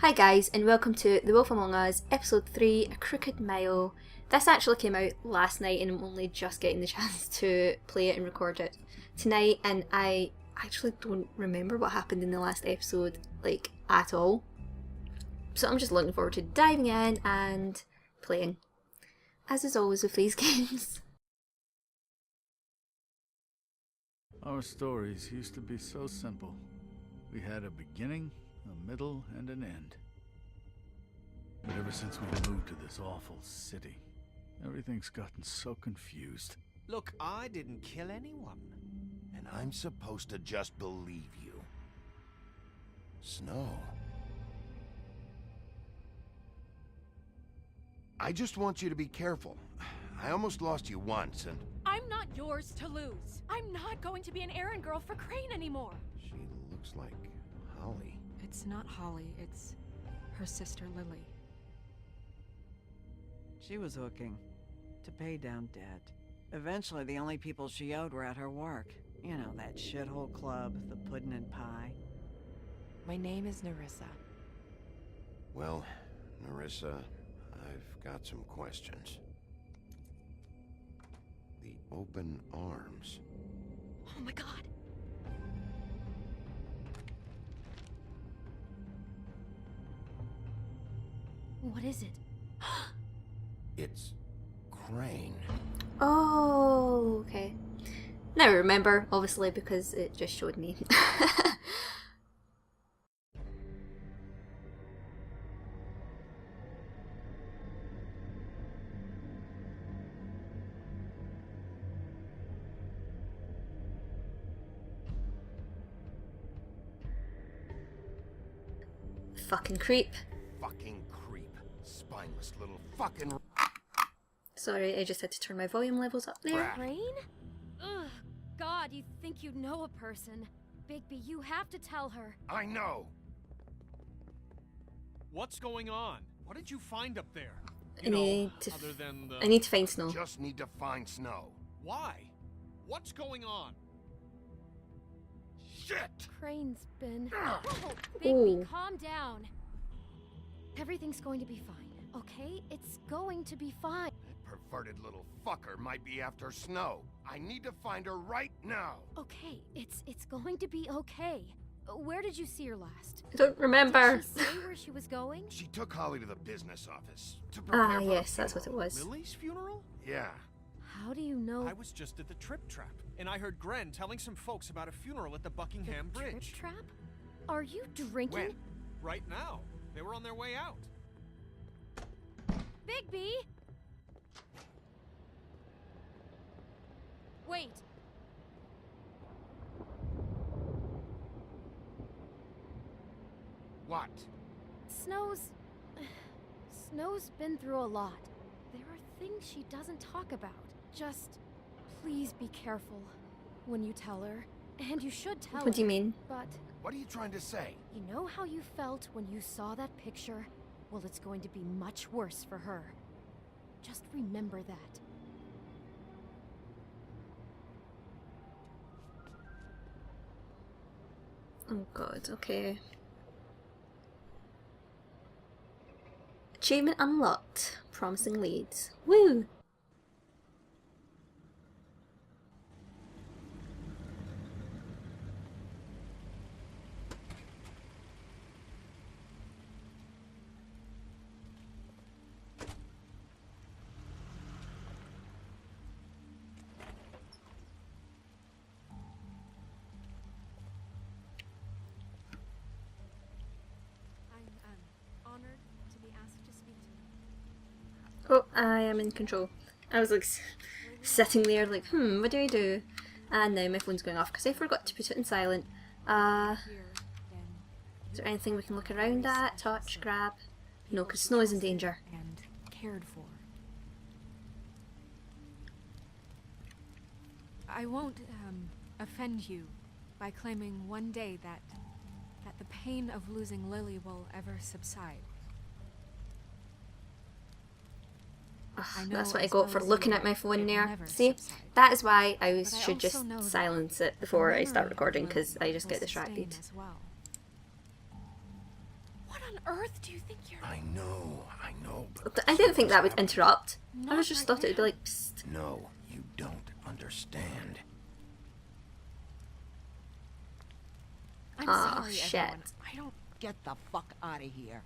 Hi guys, and welcome to The Wolf Among Us, Episode 3, A Crooked Mile. This actually came out last night and I'm only just getting the chance to play it and record it tonight, and I actually don't remember what happened in the last episode, like, at all. So I'm just looking forward to diving in and playing, as is always with these games. Our stories used to be so simple. We had a beginning, a middle, and an end. But ever since we moved to this awful city, everything's gotten so confused. Look, I didn't kill anyone. And I'm supposed to just believe you. Snow. I just want you to be careful. I almost lost you once, and... I'm not yours to lose. I'm not going to be an errand girl for Crane anymore. She looks like Holly. It's not Holly, it's her sister Lily. She was hooking to pay down debt. Eventually, the only people she owed were at her work. You know, that shithole club, the puddin' and pie. My name is Nerissa. Well, Nerissa, I've got some questions. The open arms. Oh my god. What is it? It's Crane. Oh, okay. Now I remember, obviously, because it just showed me. Fucking creep. Fucking creep. Spineless little fucking... Sorry, I just had to turn my volume levels up there. Brat. Crane? Ugh. God, you think you know a person. Bigby, you have to tell her. I know! What's going on? What did you find up there? I need to Other than the... I need to find Snow. Just need to find Snow. Why? What's going on? Shit! Crane's been... Ah. Whoa, Ooh. Bigby, calm down. Everything's going to be fine, okay? It's going to be fine. That perverted little fucker might be after Snow. I need to find her right now. Okay, it's going to be okay. Where did you see her last? I don't remember. Did she say where she was going? She took Holly to the business office to prepare Ah, for yes, the that's what it funeral. was. Lily's funeral? Yeah. How do you know? I was just at the Trip Trap, and I heard Gren telling some folks about a funeral at the Buckingham The Bridge. Trip trap? Are you drinking? When? Right now. They were on their way out. Bigby! Wait. What? Snow's been through a lot. There are things she doesn't talk about. Just please be careful when you tell her. And you should tell her. What do you mean? But What are you trying to say? you know how you felt when you saw that picture? Well, it's going to be much worse for her. Just remember that. Oh god, okay. Achievement unlocked. Promising leads. Woo! I'm honored to be asked to speak to you. Oh, I am in control. I was like sitting there like, what do I do? And now my phone's going off because I forgot to put it in silent. Here, then, Is there anything we can look around at? Touch, grab? No, because Snow is in danger. and cared for. I won't offend you by claiming one day that the pain of losing Lily will ever subside. Ugh, I know that's what I as got well for as looking you at my that phone it will there. never See? subside. That is why I But I should just also know that silence it the before I start memory recording, of because I just will get sustain distracted. as well. What on earth do you think you're... I know, but... I didn't think that would interrupt. I Not was just right thought it would be now. like, psst. No, you don't understand. I'm Aw, sorry, shit. everyone. I don't... Get the fuck out of here.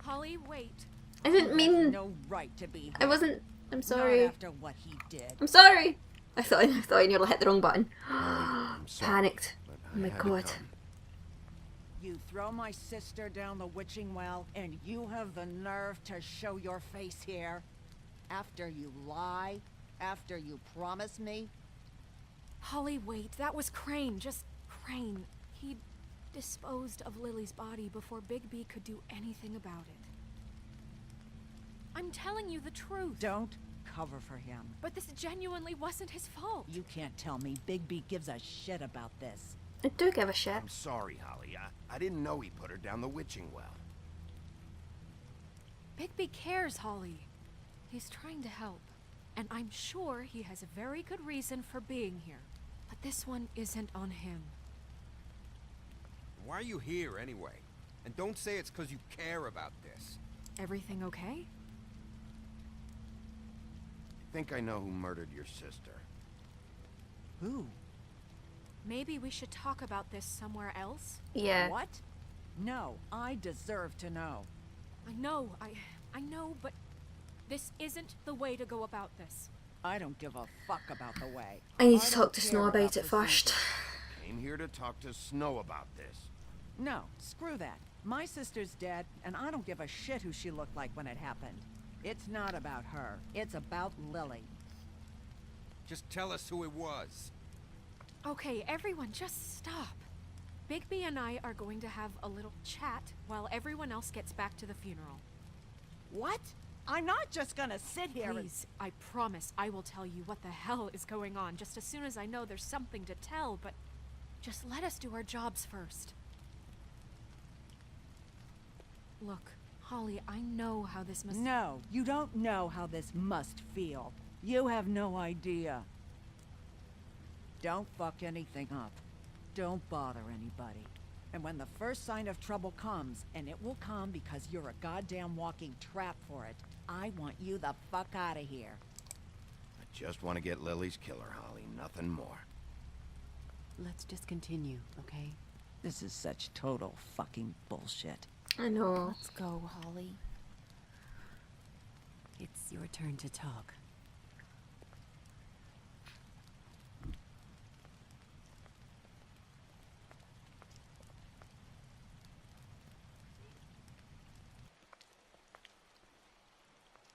Holly, wait. I didn't You have mean... no right to be here. I wasn't... I'm Not sorry. after what he did. I'm sorry! I thought I nearly hit the wrong button. I'm sorry, Panicked. but Oh my I had to god. come. You throw my sister down the witching well, and you have the nerve to show your face here? After you lie? After you promise me? Holly, wait. That was Crane. Just Crane. He disposed of Lily's body before Bigby could do anything about it. I'm telling you the truth. Don't cover for him. But this genuinely wasn't his fault. You can't tell me Bigby gives a shit about this. I do give a shit. I'm sorry, Holly. I didn't know he put her down the witching well. Bigby cares, Holly. He's trying to help. And I'm sure he has a very good reason for being here. But this one isn't on him. Why are you here anyway? And don't say it's because you care about this. Everything okay? I think I know who murdered your sister. Who? Maybe we should talk about this somewhere else? Yeah. What? No, I deserve to know. I know, but this isn't the way to go about this. I don't give a fuck about the way. I need I to don't talk to Snow care about it the first. season. Came here to talk to Snow about this. No, screw that. My sister's dead, and I don't give a shit who she looked like when it happened. It's not about her. It's about Lily. Just tell us who it was. Okay, everyone, just stop. Bigby and I are going to have a little chat while everyone else gets back to the funeral. What? I'm not just gonna sit here and... Please, I promise I will tell you what the hell is going on just as soon as I know there's something to tell, but just let us do our jobs first. Look, Holly, I know how this must... No, you don't know how this must feel. You have no idea. Don't fuck anything up. Don't bother anybody. And when the first sign of trouble comes, and it will come because you're a goddamn walking trap for it, I want you the fuck out of here. I just want to get Lily's killer, Holly. Nothing more. Let's just continue, okay? This is such total fucking bullshit. I know. Let's go, Holly. It's your turn to talk.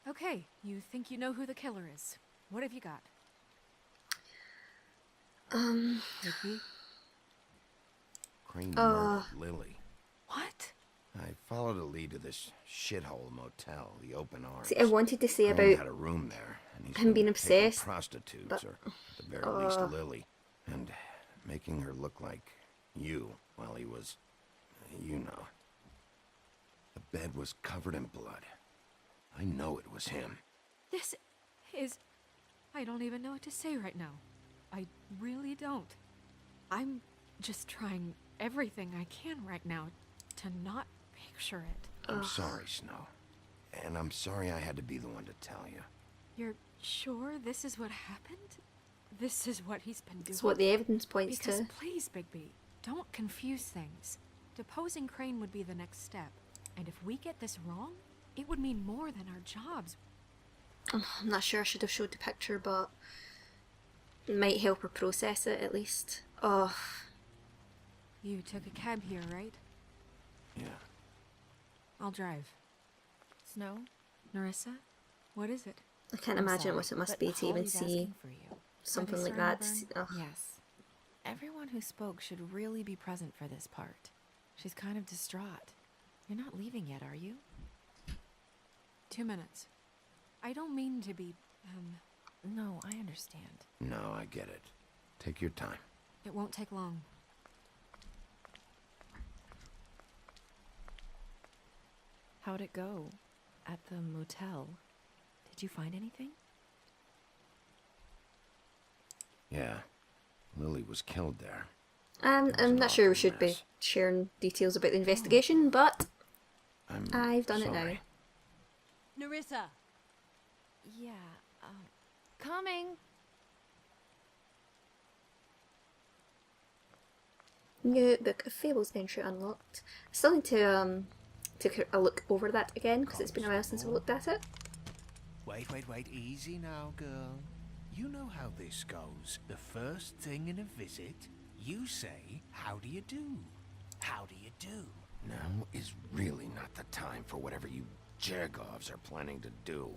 Okay, you think you know who the killer is. What have you got? Bigby? Crane murdered Lily. What? I followed a lead to this shithole motel, the Open Arms. See, I wanted to say Crane about had a room there, and he's him been being taking obsessed, prostitutes, but- or at the very least Lily, and making her look like you while he was, you know. The bed was covered in blood. I know it was him. This is... I don't even know what to say right now. I really don't. I'm just trying everything I can right now to not picture it. I'm sorry, Snow. And I'm sorry I had to be the one to tell you. You're sure this is what happened? This is what he's been doing? it's what the evidence points Because to. please, Bigby, don't confuse things. Deposing Crane would be the next step. And if we get this wrong, it would mean more than our jobs. I'm not sure I should have showed the picture, but it might help her process it at least. Oh, You took a cab here, right? Yeah. I'll drive. Snow? Narissa, what is it? I can't I'm imagine sorry, what it must but be to even Holly's see asking for you. something Are they like that. starting to Ugh. Yes. Everyone who spoke should really be present for this part. She's kind of distraught. You're not leaving yet, are you? 2 minutes. I don't mean to be, No, I understand. No, I get it. Take your time. it won't take long. How'd it go? At the motel? Did you find anything? Yeah. Lily was killed there. I'm It was an not sure we awful should be mess. sharing details about the investigation, but I've done it now. sorry. Nerissa! Yeah, coming. New book of Fables entry unlocked. I still need to take a look over that again because it's been a while since I looked at it. Wait, easy now, girl. You know how this goes. The first thing in a visit, you say, how do you do? How do you do? Now is really not the time for whatever you Jergovs are planning to do.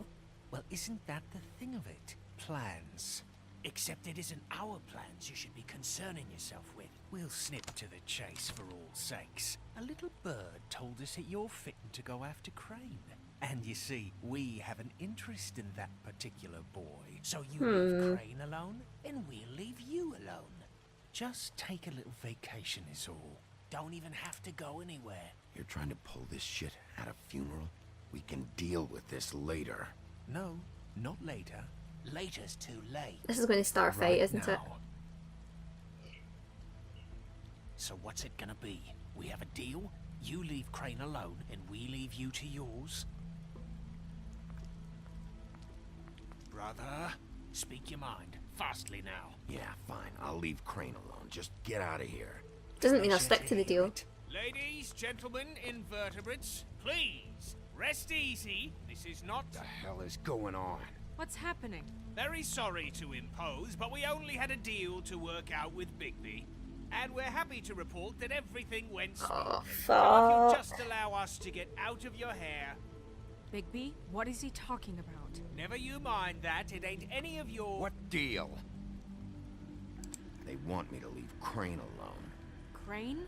Well, isn't that the thing of it? Plans. Except it isn't our plans you should be concerning yourself with. We'll snip to the chase for all sakes. A little bird told us that you're fitting to go after Crane. And you see, we have an interest in that particular boy. So you leave Crane alone, and we'll leave you alone. Just take a little vacation is all. Don't even have to go anywhere. You're trying to pull this shit at a funeral? We can deal with this later. No, not later. Later's too late. This is going to start a fight, isn't it? now. So what's it gonna be? We have a deal? You leave Crane alone, and we leave you to yours? Brother, speak your mind. Fastly now. Yeah, fine. I'll leave Crane alone. Just get out of here. Doesn't mean I'll stick to the deal. Ladies, gentlemen, invertebrates, please, rest easy. This is not... What the hell is going on? What's happening? Very sorry to impose, but we only had a deal to work out with Bigby. And we're happy to report that everything went smoothly. Oh, Now, if you fuck. just allow us to get out of your hair... Bigby, what is he talking about? Never you mind that, it ain't any of your... What deal? They want me to leave Crane alone. Crane?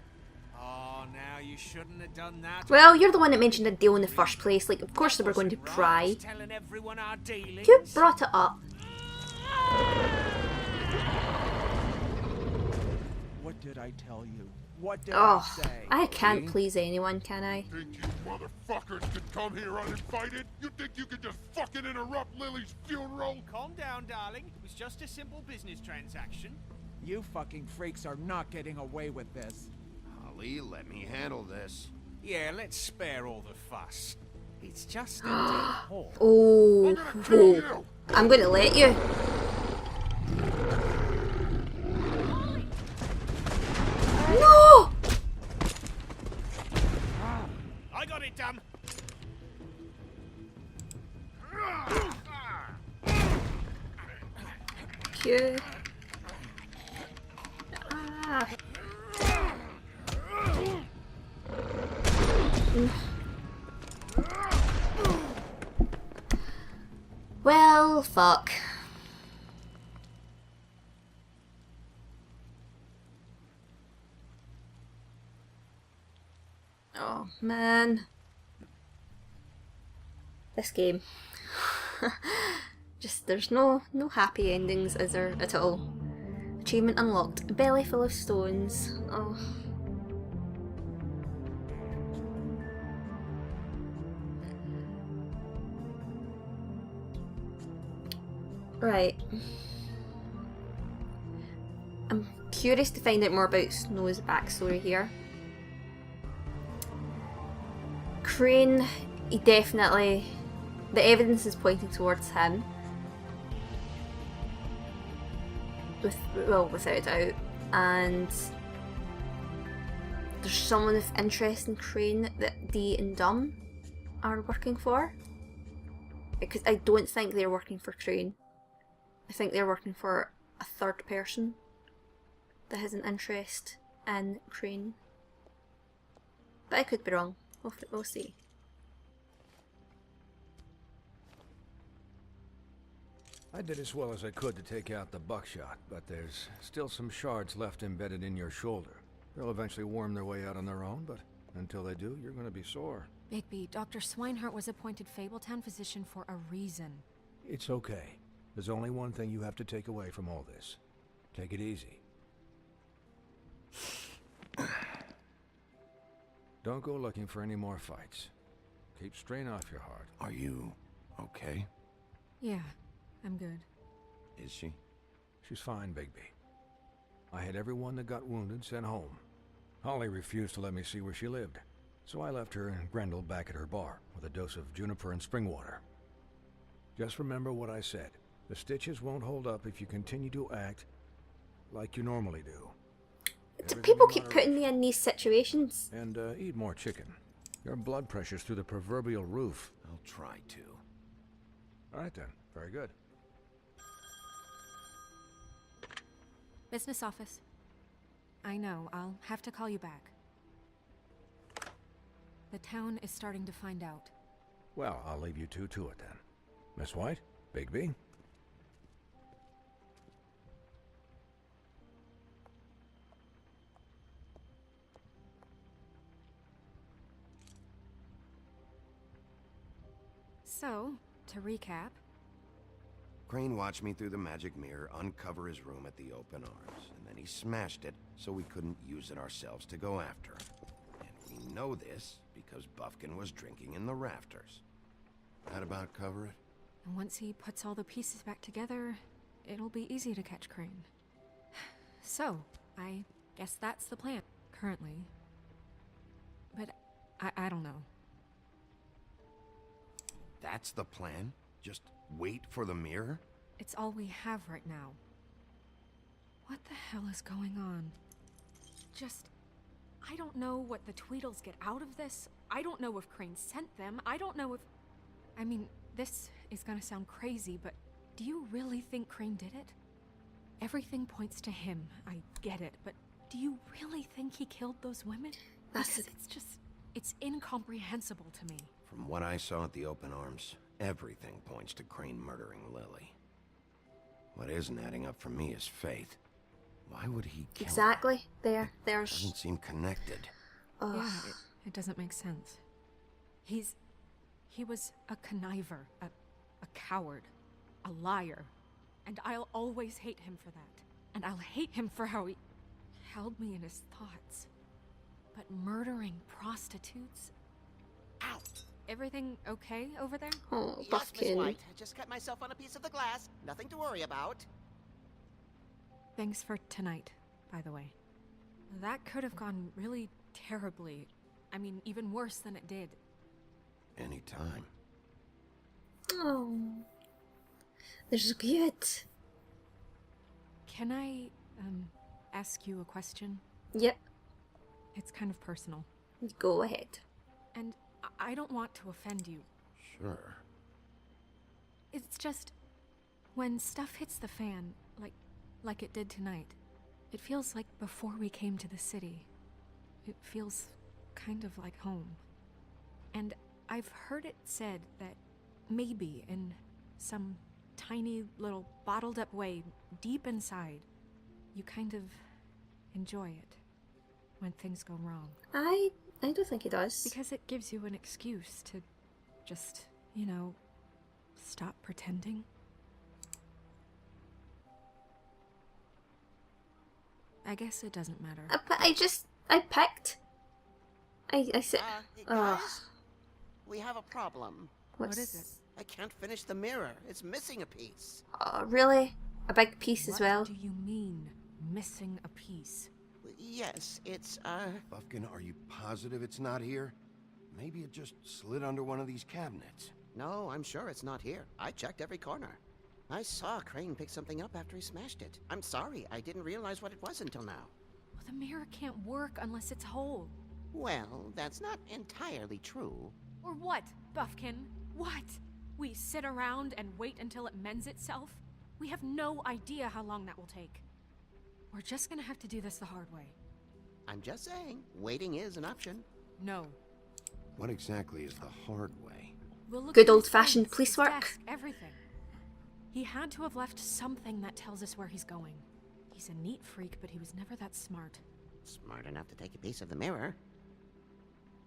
Oh, now you shouldn't have done that. Well, you're the one that mentioned a deal in the first place. Like, of course they were going to Wasn't pry. right telling everyone our dealings. You brought it up. What did I tell you? What did Oh, I say? I can't please anyone, can I? Think you motherfuckers can come here uninvited? You think you can just fucking interrupt Lily's funeral? Calm down, darling. It was just a simple business transaction. You fucking freaks are not getting away with this. Holly, let me handle this. Yeah, let's spare all the fuss. It's just a dead horse. Oh, I'm gonna kill you! I'm going to let you. No! I got it done. Q. Ah. Well, fuck. Oh, man. This game. Just, there's no happy endings, is there, at all? Achievement unlocked. Belly full of stones. Oh. Right. I'm curious to find out more about Snow's backstory here. Crane, he definitely... The evidence is pointing towards him. Without a doubt. And there's someone of interest in Crane that Dee and Dum are working for. Because I don't think they're working for Crane. I think they're working for a third person that has an interest in Crane. But I could be wrong. We'll see. I did as well as I could to take out the buckshot, but there's still some shards left embedded in your shoulder. They'll eventually worm their way out on their own, but until they do, you're going to be sore. Bigby, Dr. Swinehart was appointed Fabletown physician for a reason. It's okay. There's only one thing you have to take away from all this. Take it easy. Don't go looking for any more fights. Keep strain off your heart. Are you okay? Yeah, I'm good. Is she? She's fine, Bigby. I had everyone that got wounded sent home. Holly refused to let me see where she lived, So I left her and Grendel back at her bar with a dose of juniper and spring water. Just remember what I said. The stitches won't hold up if you continue to act like you normally do. Do people keep putting me in these situations? And eat more chicken. Your blood pressure's through the proverbial roof. I'll try to. All right then. Very good. Business office. I know, I'll have to call you back. The town is starting to find out. Well, I'll leave you two to it then. Miss White? Bigby? So, to recap... Crane watched me through the magic mirror uncover his room at the open arms, and then he smashed it so we couldn't use it ourselves to go after him. And we know this because Buffkin was drinking in the rafters. That about cover it? And once he puts all the pieces back together, it'll be easy to catch Crane. So, I guess that's the plan, currently. But I don't know. That's the plan? Just wait for the mirror? It's all we have right now. What the hell is going on? I don't know what the Tweedles get out of this. I don't know if Crane sent them. I don't know if... I mean, this is gonna sound crazy, but do you really think Crane did it? Everything points to him. I get it, but do you really think he killed those women? Because it's incomprehensible to me. From what I saw at the open arms, everything points to Crane murdering Lily. What isn't adding up for me is Faith. Why would he kill Exactly. her? There's... Doesn't seem connected. Ugh. Yeah, it doesn't make sense. He was a conniver, a coward, a liar. And I'll always hate him for that. And I'll hate him for how he held me in his thoughts. But murdering prostitutes? Ow! Everything okay over there? Oh, Yes, Miss Buffkin. White. I just cut myself on a piece of the glass. Nothing to worry about. Thanks for tonight, by the way. That could have gone really terribly. I mean, even worse than it did. Anytime. Oh. They're so good. Can I, ask you a question? Yep. It's kind of personal. Go ahead. And I don't want to offend you. Sure. It's just... when stuff hits the fan, like it did tonight, it feels like before we came to the city. It feels kind of like home. And I've heard it said that maybe in some tiny little bottled up way deep inside, you kind of enjoy it when things go wrong. I don't think he does. Because it gives you an excuse to just, you know, stop pretending. I guess it doesn't matter. I picked. I said. Hey guys, we have a problem. What is it? I can't finish the mirror. It's missing a piece. Really? A big piece as well? What do you mean, missing a piece? Yes, it's, Buffkin, are you positive it's not here? Maybe it just slid under one of these cabinets. No, I'm sure it's not here. I checked every corner. I saw Crane pick something up after he smashed it. I'm sorry, I didn't realize what it was until now. Well, the mirror can't work unless it's whole. Well, that's not entirely true. Or what, Buffkin? What? We sit around and wait until it mends itself? We have no idea how long that will take. We're just gonna have to do this the hard way. I'm just saying, waiting is an option. No. What exactly is the hard way? We'll look Good at his old-fashioned things, police his work. desk, everything. He had to have left something that tells us where he's going. He's a neat freak, but he was never that smart. Smart enough to take a piece of the mirror.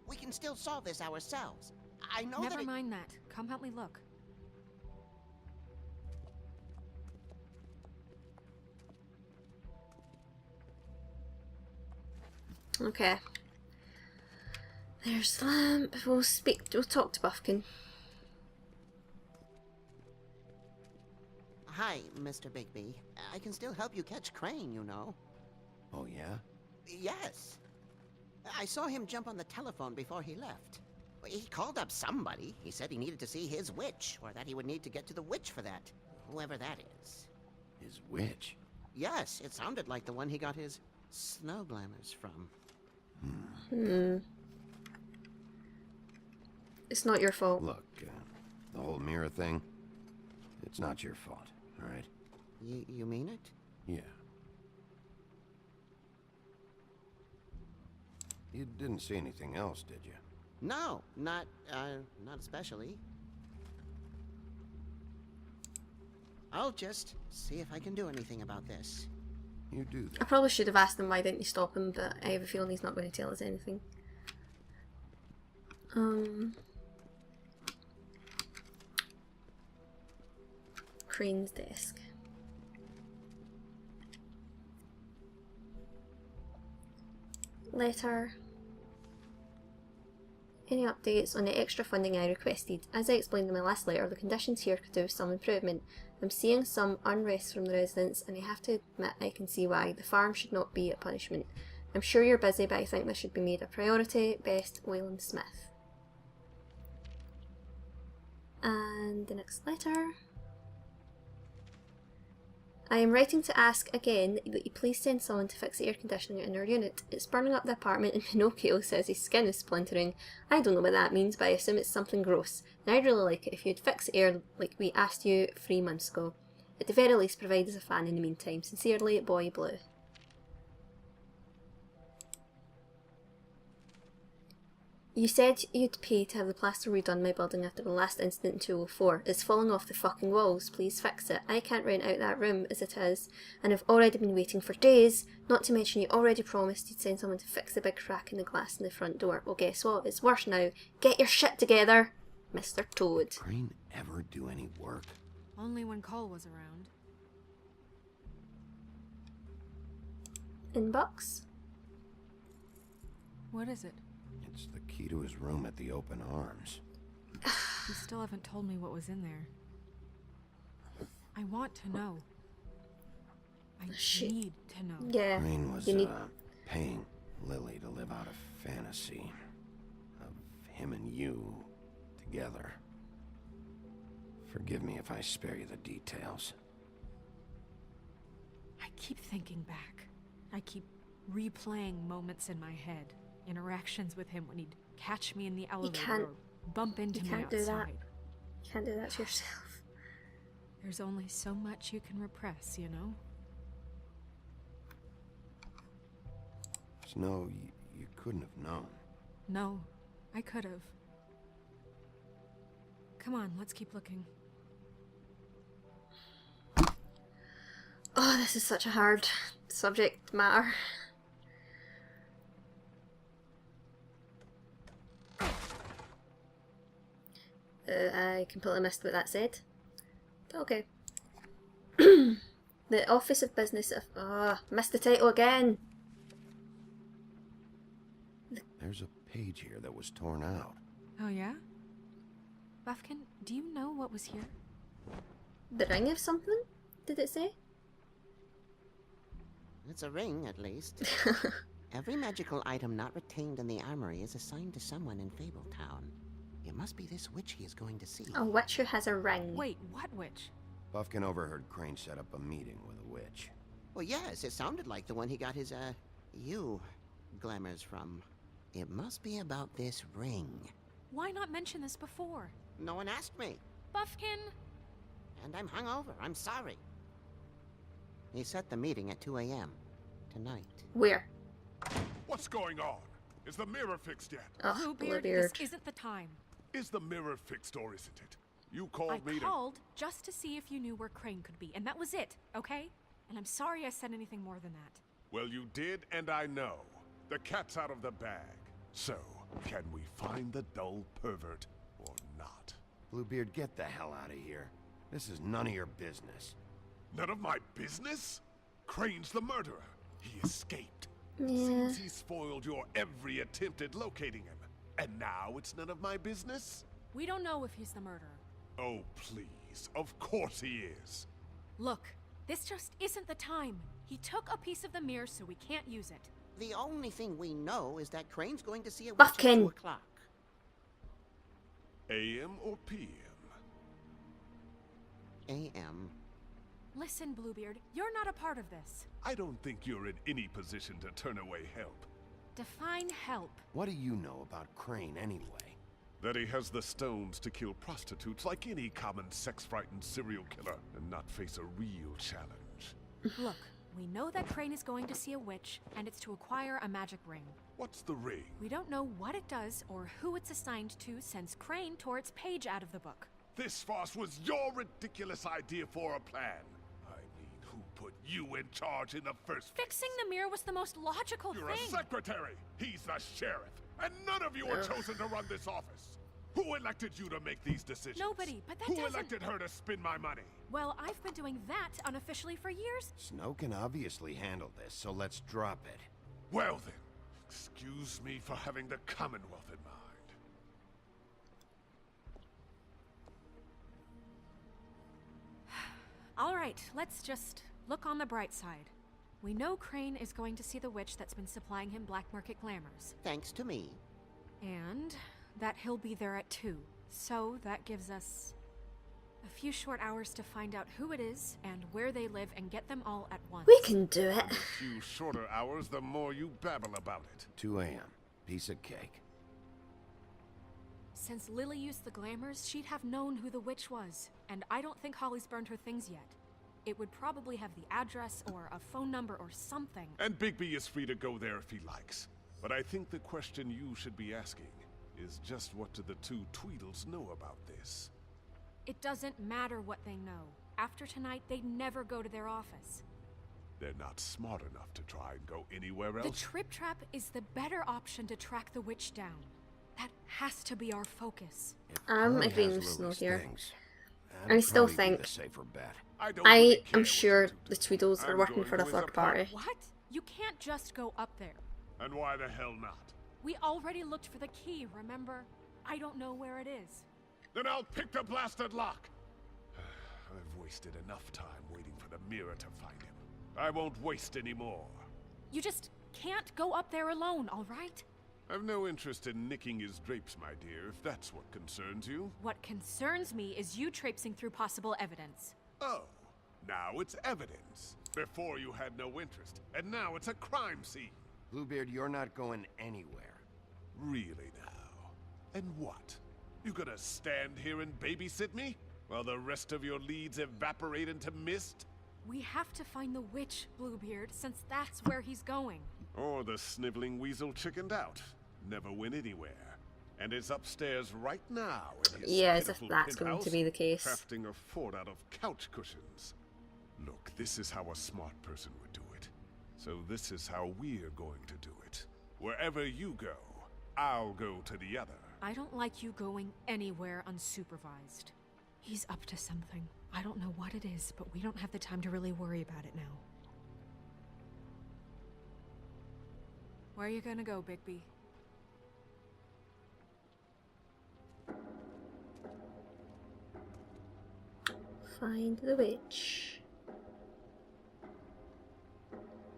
We can still solve this ourselves. I know Never that mind that. Come help me look. Okay. There's the lamp. We'll talk to Buffkin. Hi, Mr. Bigby. I can still help you catch Crane, you know. Oh, yeah? Yes. I saw him jump on the telephone before he left. He called up somebody. He said he needed to see his witch, or that he would need to get to the witch for that. Whoever that is. His witch? Yes, it sounded like the one he got his snow glamours from. It's not your fault. Look, the whole mirror thing, it's not your fault, all right? You mean it? Yeah. You didn't see anything else, did you? No, not especially. I'll just see if I can do anything about this. You do I that. probably should have asked him why didn't you stop him, but I have a feeling he's not going to tell us anything. Crane's desk. Letter. Any updates on the extra funding I requested? As I explained in my last letter, the conditions here could do with some improvement. I'm seeing some unrest from the residents, and I have to admit I can see why. The farm should not be a punishment. I'm sure you're busy, but I think this should be made a priority. Best, Wayland Smith. And the next letter. I am writing to ask again that you please send someone to fix the air conditioning in our unit. It's burning up the apartment and Pinocchio says his skin is splintering. I don't know what that means, but I assume it's something gross. And I'd really like it if you'd fix the air like we asked you 3 months ago. At the very least, provide us a fan in the meantime. Sincerely, Boy Blue. You said you'd pay to have the plaster redone my building after the last incident in 204. It's falling off the fucking walls. Please fix it. I can't rent out that room as it is, and I've already been waiting for days, not to mention you already promised you'd send someone to fix the big crack in the glass in the front door. Well, guess what? It's worse now. Get your shit together, Mr. Toad. Crane ever do any work? Only when Cole was around. Inbox? What is it? It's the key to his room at the Open Arms. You still haven't told me what was in there. I want to know. I need to know. Yeah. Crane was paying Lily to live out a fantasy of him and you together. Forgive me if I spare you the details. I keep thinking back. I keep replaying moments in my head. Interactions with him when he'd catch me in the elevator or bump into me outside. You can't do that. You can't do that to yourself. There's only so much you can repress, you know? Snow, you couldn't have known. No, I could have. Come on, let's keep looking. Oh, this is such a hard subject matter. I completely missed what that said. But okay. The Office of Business of... missed the title again! There's a page here that was torn out. Oh yeah? Buffkin, do you know what was here? The ring of something? Did it say? It's a ring, at least. Every magical item not retained in the armory is assigned to someone in Fabletown. It must be this witch he is going to see. A witch who has a ring. Wait, what witch? Buffkin overheard Crane set up a meeting with a witch. Well, yes, it sounded like the one he got his, glamours from. It must be about this ring. Why not mention this before? No one asked me. Buffkin! And I'm hungover. I'm sorry. He set the meeting at 2 a.m. tonight. Where? What's going on? Is the mirror fixed yet? Oh, Bluebeard, this isn't the time. Is the mirror fixed or isn't it? You called me I called just to see if you knew where Crane could be, and that was it, okay? And I'm sorry I said anything more than that. Well, you did, and I know. The cat's out of the bag. So, can we find the dull pervert or not? Bluebeard, get the hell out of here. This is none of your business. None of my business? Crane's the murderer. He escaped. Yeah. Seems he spoiled your every attempt at locating him. And now it's none of my business? We don't know if he's the murderer. Oh, please. Of course he is. Look, this just isn't the time. He took a piece of the mirror, so we can't use it. The only thing we know is that Crane's going to see a witch at Bucking. 2 o'clock. AM or PM? AM. Listen, Bluebeard, you're not a part of this. I don't think you're in any position to turn away help. Define help. What do you know about Crane anyway? That he has the stones to kill prostitutes like any common sex-frightened serial killer and not face a real challenge. Look, we know that Crane is going to see a witch, and it's to acquire a magic ring. What's the ring? We don't know what it does or who it's assigned to since Crane tore its page out of the book. This farce was your ridiculous idea for a plan. I mean, who put you in charge in the first place? Fixing the mirror was the most logical You're thing. a secretary. He's the sheriff. And none of you were chosen to run this office. Who elected you to make these decisions? Nobody, but that Who doesn't... elected her to spend my money? Well, I've been doing that unofficially for years. Snow can obviously handle this, so let's drop it. Well then, excuse me for having the Commonwealth in mind. All right, let's just look on the bright side. We know Crane is going to see the witch that's been supplying him black market glamours. Thanks to me. And that he'll be there at 2. So that gives us a few short hours to find out who it is and where they live and get them all at once. We can do it. The few shorter hours, the more you babble about it. 2 a.m. Piece of cake. Since Lily used the glamours, she'd have known who the witch was. And I don't think Holly's burned her things yet. It would probably have the address or a phone number or something. And Bigby is free to go there if he likes. But I think the question you should be asking is just what do the 2 Tweedles know about this? It doesn't matter what they know. After tonight, they'd never go to their office. They're not smart enough to try and go anywhere else. The Trip Trap is the better option to track the witch down. That has to be our focus. I'm Crane agreeing has with Snow Lily's here. things. I still Probably be think the safer bet. I am sure the Tweedles are I'm working going for to the his third party. apartment. What? You can't just go up there. And why the hell not? We already looked for the key, remember? I don't know where it is. Then I'll pick the blasted lock. I've wasted enough time waiting for the mirror to find him. I won't waste any more. You just can't go up there alone, all right? I've no interest in nicking his drapes, my dear, if that's what concerns you. What concerns me is you traipsing through possible evidence. Oh, now it's evidence. Before you had no interest, and now it's a crime scene. Bluebeard, you're not going anywhere. Really now? And what? You gonna stand here and babysit me? While the rest of your leads evaporate into mist? We have to find the witch, Bluebeard, since that's where he's going. Or the sniveling weasel chickened out. Never went anywhere. And is upstairs right now in his Yeah, as if pitiful that's going to penthouse, be the case. crafting a fort out of couch cushions. Look, this is how a smart person would do it. So this is how we're going to do it. Wherever you go, I'll go to the other. I don't like you going anywhere unsupervised. He's up to something. I don't know what it is, but we don't have the time to really worry about it now. Where are you gonna go, Bigby? Find the witch.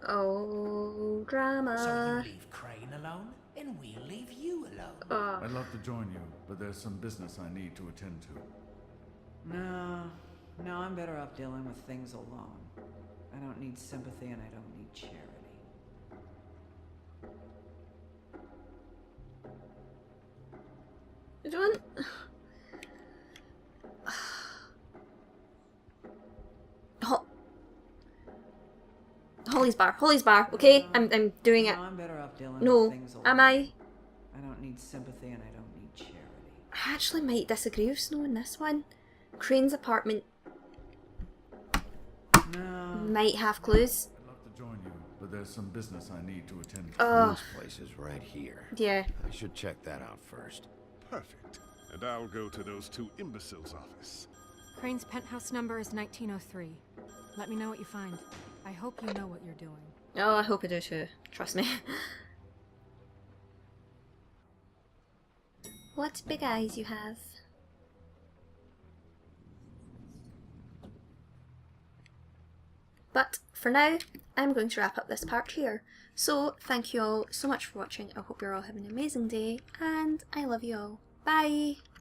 Oh, drama. So you leave Crane alone, and we'll leave you alone. I'd love to join you, but there's some business I need to attend to. No, I'm better off dealing with things alone. I don't need sympathy and I don't need charity. Don't. Holly's bar, okay? I'm doing it. No, I'm better off dealing No, with things alone. am I? I don't need sympathy and I don't need charity. I actually might disagree with Snow in this one. Crane's apartment No. might have clues. I'd love to join you, but there's some business I need to attend to. This place is right here. Yeah. I should check that out first. Perfect. And I'll go to those 2 imbeciles' office. Crane's penthouse number is 1903. Let me know what you find. I hope you know what you're doing. Oh, I hope I do too. Trust me. What big eyes you have. But for now, I'm going to wrap up this part here. So thank you all so much for watching. I hope you're all having an amazing day, and I love you all. Bye!